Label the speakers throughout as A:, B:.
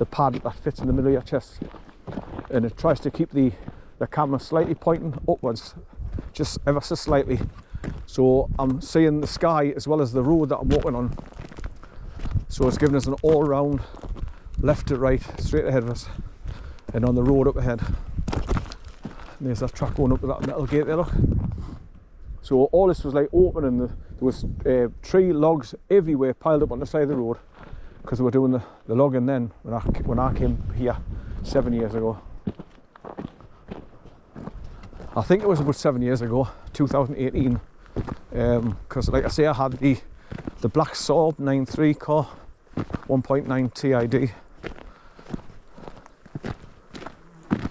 A: the pad that fits in the middle of your chest, and it tries to keep the camera slightly pointing upwards, just ever so slightly, so I'm seeing the sky as well as the road that I'm walking on. So it's giving us an all-round left to right, straight ahead of us, and on the road up ahead. And there's that track going up to that metal gate there, look. So all this was like open, and there was tree logs everywhere piled up on the side of the road, because we were doing the logging then when I came here 7 years ago. I think it was about 7 years ago, 2018, because like I say, I had the black Saab 9.3 car, 1.9 TID,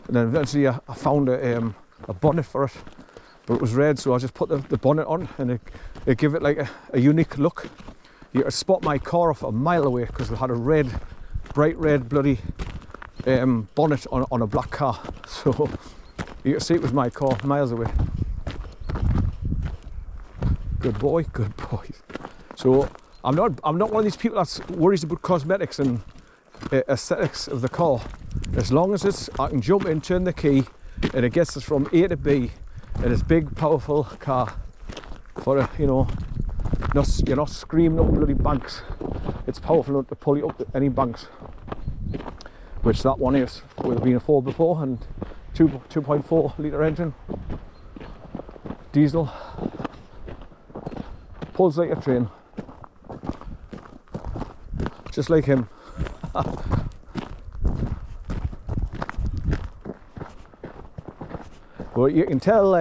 A: and then eventually I found a bonnet for it, but it was red, so I just put the bonnet on, and it gave it like a unique look. You could spot my car off a mile away because it had a bright red bloody bonnet on a black car, so you could see it was my car miles away. Good boy, good boy. So I'm not one of these people that's worries about cosmetics and aesthetics of the car. As long as I can jump in, turn the key, and it gets us from A to B, and it's big, powerful car for you know, you're not screaming up bloody banks. It's powerful enough to pull you up any banks, which that one is. Would have been a 4 before, and 2.4 litre engine, diesel, pulls like a train, just like him. Well, you can tell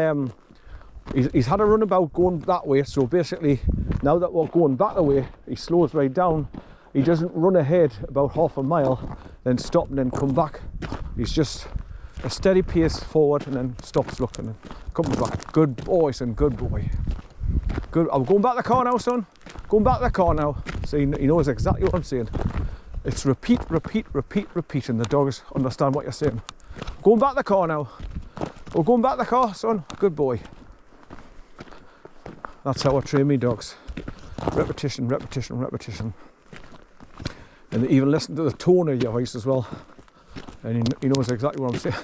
A: he's had a runabout going that way, so basically now that we're going back away, he slows right down. He doesn't run ahead about half a mile, then stop and then come back. He's just a steady pace forward and then stops looking and comes back. Good boy, son, good boy. Good. I'm going back to the car now, son. Going back to the car now. See, he knows exactly what I'm saying. It's repeat, repeat, repeat, repeat, and the dogs understand what you're saying. Going back to the car now. We're going back to the car, son. Good boy. That's how I train me dogs. Repetition, repetition, repetition. And they even listen to the tone of your voice as well. And he knows exactly what I'm saying.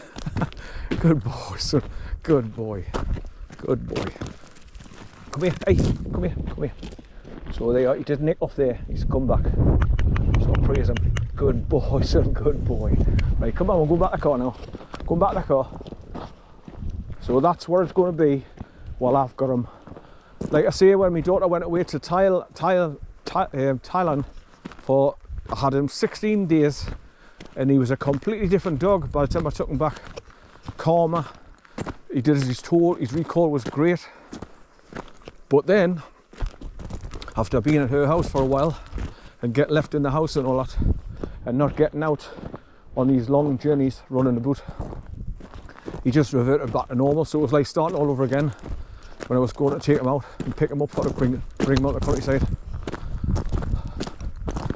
A: Good boy, son. Good boy. Good boy. Come here, hey, come here, come here. So there, he did nick off there. He's come back. So I'll praise him. Good boy, son. Good boy. Right, come on, we'll go back to the car now. Go back to the car. So that's where it's going to be while I've got him. Like I say, when my daughter went away to Thailand for, I had him 16 days, and he was a completely different dog by the time I took him back. Calmer, he did as he's told, his recall was great. But then, after being at her house for a while, and get left in the house and all that, and not getting out on these long journeys running about, he just reverted back to normal. So it was like starting all over again when I was going to take him out and pick him up for to bring him out the countryside.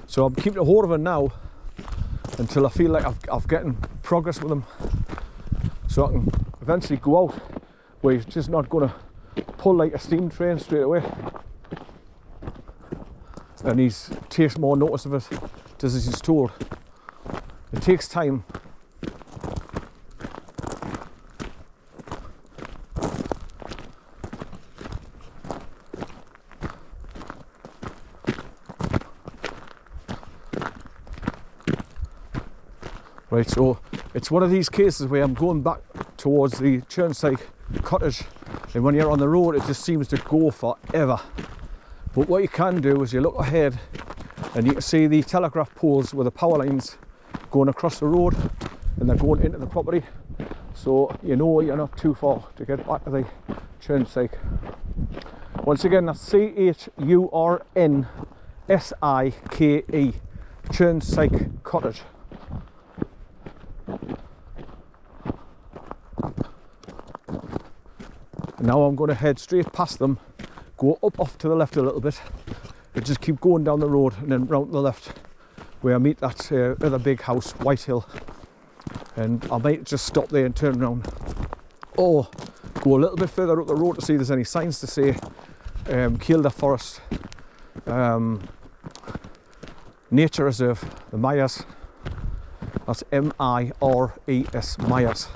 A: So I'm keeping a hold of him now until I feel like I've getting progress with him, so I can eventually go out where he's just not going to pull like a steam train straight away, and he takes more notice of it, just as he's told. It takes time. Right, so it's one of these cases where I'm going back towards the Churnside cottage, and when you're on the road it just seems to go forever. But what you can do is you look ahead and you can see the telegraph poles with the power lines going across the road, and they're going into the property, so you know you're not too far to get back to the Churnside. Once again, that's Churnske, Churnside cottage. And now I'm going to head straight past them, go up off to the left a little bit, and just keep going down the road and then round to the left where I meet that other big house, White Hill. And I might just stop there and turn around, or go a little bit further up the road to see if there's any signs to say Kielder Forest, Nature Reserve, the Mayas. That's M-I-R-E-S, Myers.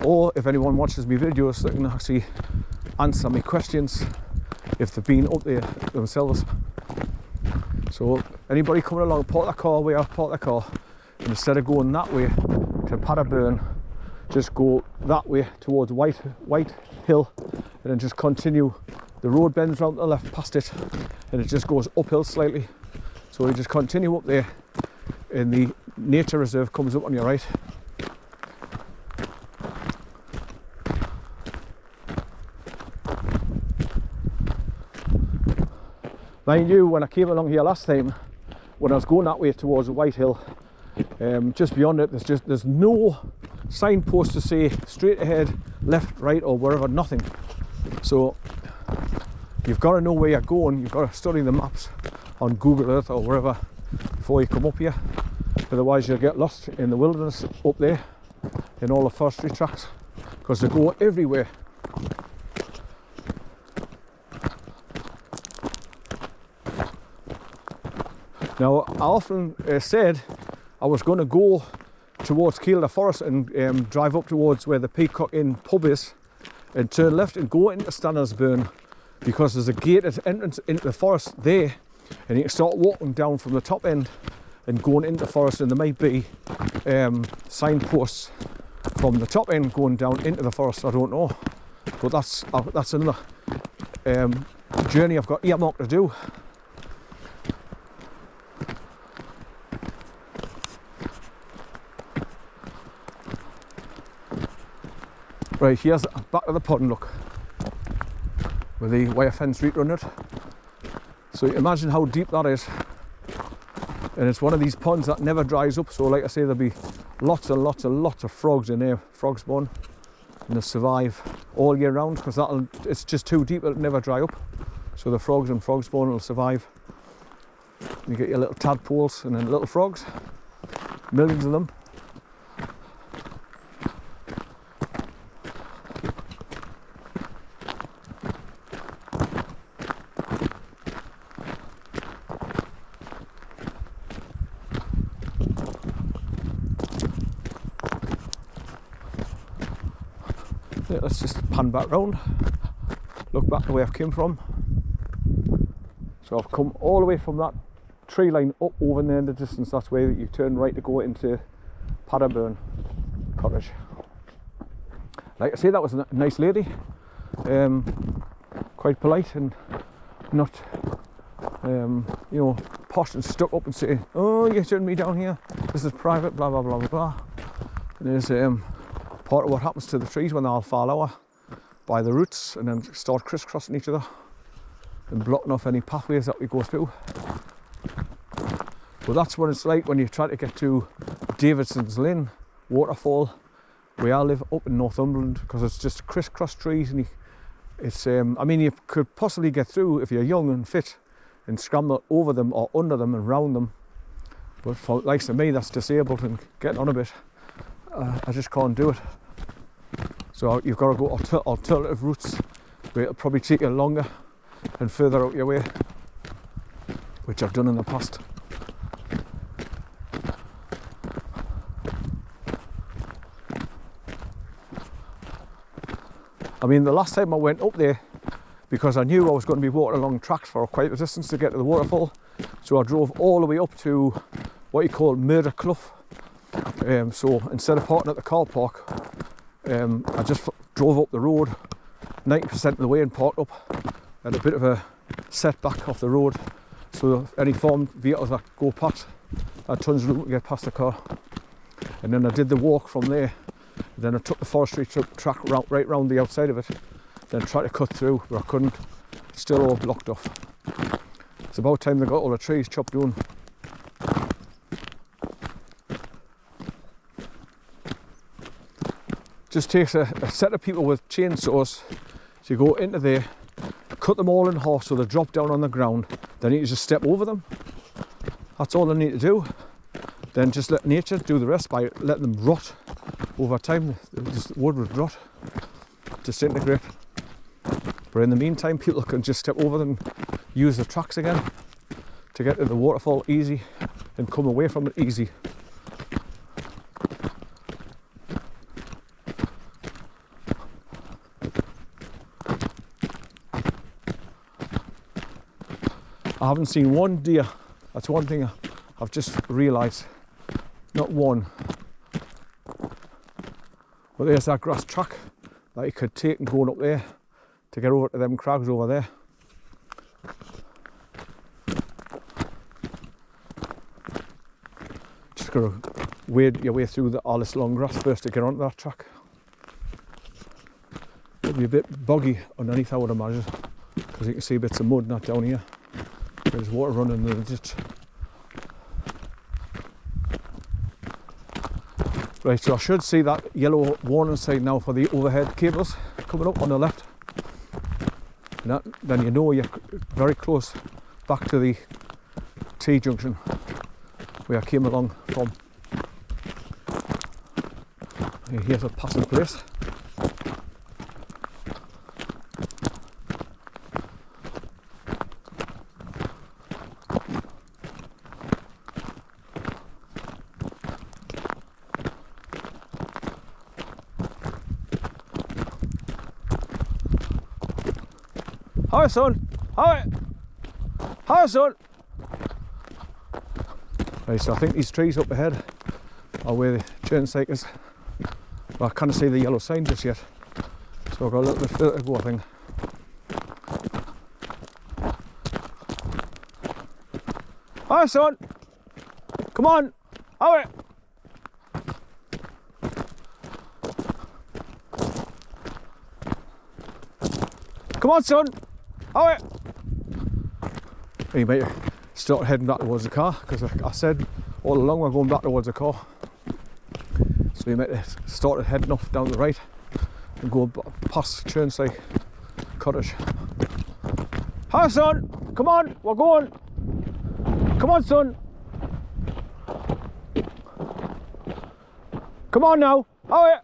A: Or if anyone watches my videos, they can actually answer me questions if they've been up there themselves. So anybody coming along, park their car where I park their car, and instead of going that way to BUTTERBURN, just go that way towards White Hill, and then just continue. The road bends round to the left past it, and it just goes uphill slightly. So you just continue up there, and the nature reserve comes up on your right. Mind you, when I came along here last time, when I was going that way towards White Hill, just beyond it, there's no signpost to say straight ahead, left, right, or wherever. Nothing. So you've got to know where you're going. You've got to study the maps on Google Earth or wherever before you come up here. Otherwise you'll get lost in the wilderness up there in all the forestry tracks, because they go everywhere. Now, I often said I was going to go towards Kielder Forest and drive up towards where the Peacock Inn pub is, and turn left and go into Stannersburn, because there's a gated entrance into the forest there, and you can start walking down from the top end and going into the forest, and there might be signposts from the top end going down into the forest. I don't know, but that's another journey I've got earmarked to do. Right, here's the back of the pond, look, with the wire fence route around it. So you imagine how deep that is. And it's one of these ponds that never dries up. So like I say, there'll be lots and lots and lots of frogs in there, frog spawn, and they'll survive all year round, because it's just too deep, it'll never dry up. So the frogs and frog spawn will survive. You get your little tadpoles and then little frogs, millions of them. Yeah, let's just pan back round, look back the way I've came from. So I've come all the way from that tree line up over there in the distance. That's where you turn right to go into BUTTERBURN cottage. Like I say, that was a nice lady, quite polite and not you know, posh and stuck up and saying, oh, you shouldn't be down here, this is private, blah blah blah blah blah. And there's part of what happens to the trees when they all fall over by the roots and then start crisscrossing each other and blocking off any pathways that we go through. But that's what it's like when you try to get to Davidson's Linn waterfall, where I live up in Northumberland, because it's just crisscross trees, and it's I mean, you could possibly get through if you're young and fit and scramble over them or under them and round them, but for likes of me that's disabled and getting on a bit, I just can't do it. So you've got to go alternative routes where it'll probably take you longer and further out your way, which I've done in the past. I mean, the last time I went up there, because I knew I was going to be walking along tracks for quite a distance to get to the waterfall, so I drove all the way up to what you call Murder Clough. So instead of parking at the car park, I just drove up the road 90% of the way and parked up at a bit of a setback off the road, so any farm vehicles that go past, I had tons of room to get past the car. And then I did the walk from there. Then I took the forestry track right round the outside of it, then tried to cut through, but I couldn't. It's still all blocked off. It's about time they got all the trees chopped down. Just takes a set of people with chainsaws. So you go into there, cut them all in half so they drop down on the ground. Then you just step over them. That's all they need to do. Then just let nature do the rest by letting them rot. Over time, the wood would rot, disintegrate. But in the meantime, people can just step over them, use the tracks again to get to the waterfall easy and come away from it easy. I haven't seen one deer. That's one thing I've just realised. Not one. But there's that grass track that you could take and going up there to get over to them crags over there. Just gotta wade your way through all this long grass first to get onto that track. It'll be a bit boggy underneath, I would imagine, because you can see bits of mud not down here. There's water running in the ditch. Right, so I should see that yellow warning sign now for the overhead cables coming up on the left. And that, then you know you're very close back to the T-junction where I came along from. And here's a passing place. Hi son, hi, hi son. Right, so I think these trees up ahead are where the turn sight is. Well, I can't see the yellow sign just yet, so I've got a little bit further to go, I think. Hi son, come on, hi. Come on son. Oh, you might start heading back towards the car, because I said all along we're going back towards the car. So you might start heading off down the right and go past Churnside Cottage. Hi son, come on, we're going. Come on son. Come on now. Oh,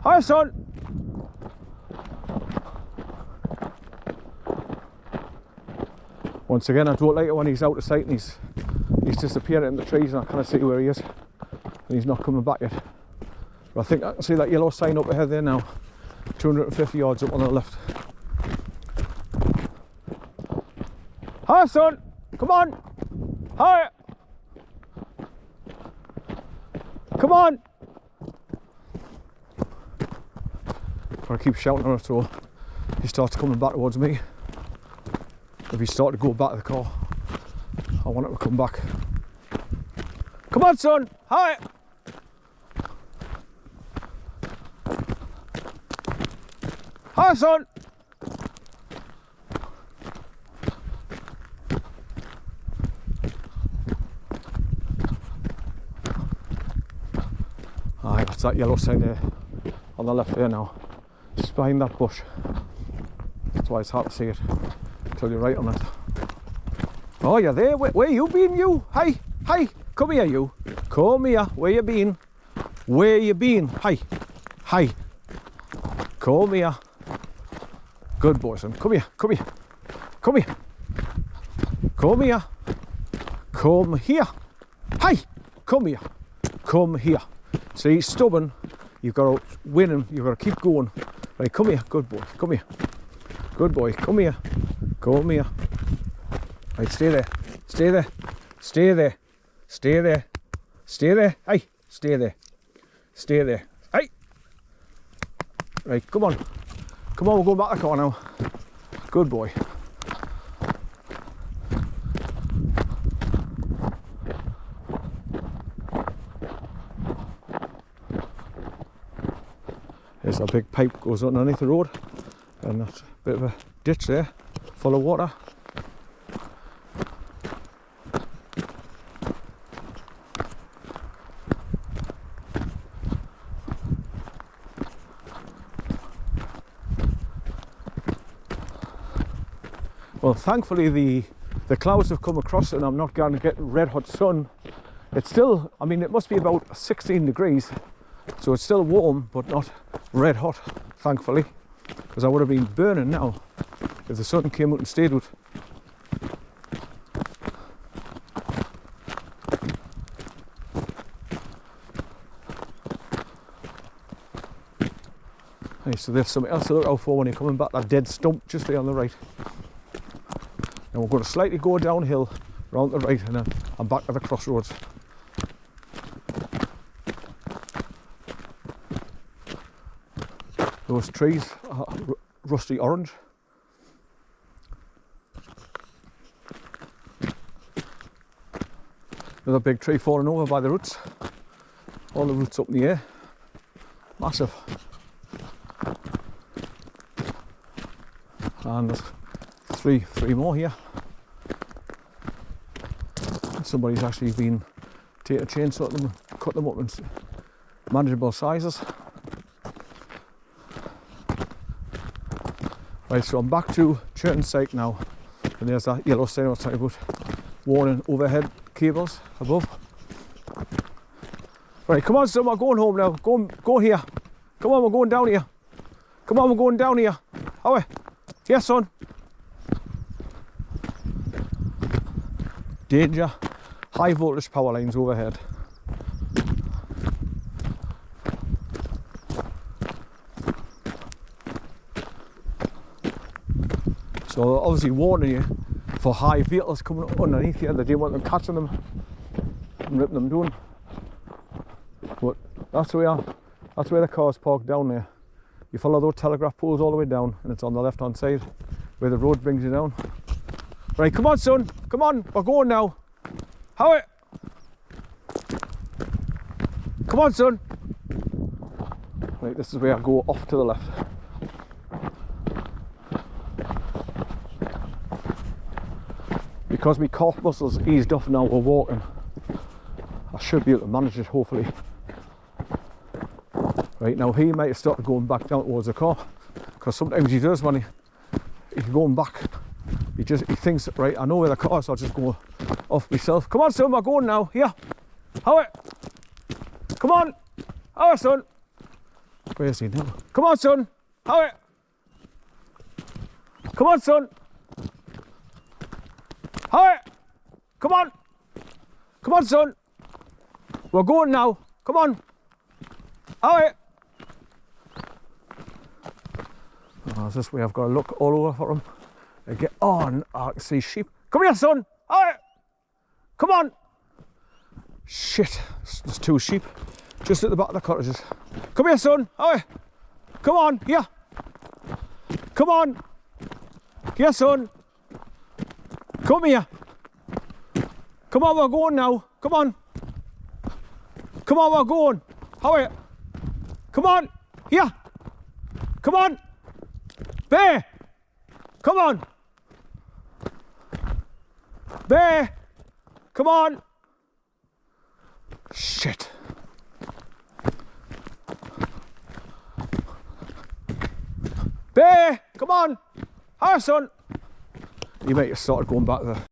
A: hi son! Once again, I don't like it when he's out of sight and he's disappearing in the trees and I can't see where he is and he's not coming back yet. But I think I can see that yellow sign up ahead there now, 250 yards up on the left. Hi son! Come on! Hi! Come on! I keep shouting at her so he starts coming back towards me. If he starts to go back to the car, I want him to come back. Come on son, hi! Hi son! Aye, that's that yellow sign there on the left there now. Just behind that bush. That's why it's hard to see it until you're right on it. Oh, you're there. Where you been, you? Hi, hi. Come here, you. Come here. Where you been? Where you been? Hi, hi. Come here. Good boy, son. Come here. Come here. Come here. Come here. Come here. Hi. Come here. Come here. See, stubborn. You've got to win him. You've got to keep going. Right, come here, good boy, come here. Good boy, come here. Come here. Right, stay there. Stay there. Stay there. Stay there. Stay there. Hey, stay there. Stay there. Hey. Right, come on. Come on, we'll go back to the car now. Good boy. There's a big pipe goes underneath the road and that's a bit of a ditch there full of water. Well, thankfully the clouds have come across and I'm not going to get red hot sun. It's still, I mean, it must be about 16 degrees, so it's still warm but not red hot, thankfully, because I would have been burning now if the sun came out and stayed with. Right, so there's something else to look out for when you're coming back, that dead stump just there on the right. And we're going to slightly go downhill around the right and then I'm back at the crossroads. Those trees are rusty orange. Another big tree falling over by the roots. All the roots up in the air. Massive. And there's three more here. Somebody's actually been taking a chainsaw at them and cut them up in manageable sizes. Right, so I'm back to Churton Site now, and there's that yellow sign I was talking about, warning overhead cables above. Right, come on son, we're going home now, go here. Come on, we're going down here. Come on, we're going down here. How? Yes son. Danger, high voltage power lines overhead. So obviously warning you for high vehicles coming underneath you. They didn't want them catching them and ripping them down. But that's where the car's parked down there. You follow those telegraph poles all the way down and it's on the left hand side where the road brings you down. Right, come on son, come on, we're going now. How it? Come on son. Right, this is where I go off to the left. Because my calf muscles eased off now we're walking, I should be able to manage it hopefully. Right, now he might have started going back down towards the car, because sometimes he does when he's going back. He thinks, right, I know where the car is, so I'll just go off myself. Come on son, we're going now, here. How it? Come on, how it son? Where is he now? Come on son, how it? Come on son. How it? Come on. Come on son. We're going now, come on. How it? Oh, is this way I've got to look all over for him? I get on, I can see sheep. Come here son, how it? Come on. Shit, there's two sheep just at the back of the cottages. Come here son, how it? Come on, here. Come on. Here son. Come here. Come on, we're going now. Come on. Come on, we're going. How are you? Come on. Here. Come on. Bear. Come on. Bear. Come on. Shit. Bear. Come on. Hi, son. You might have started going back there.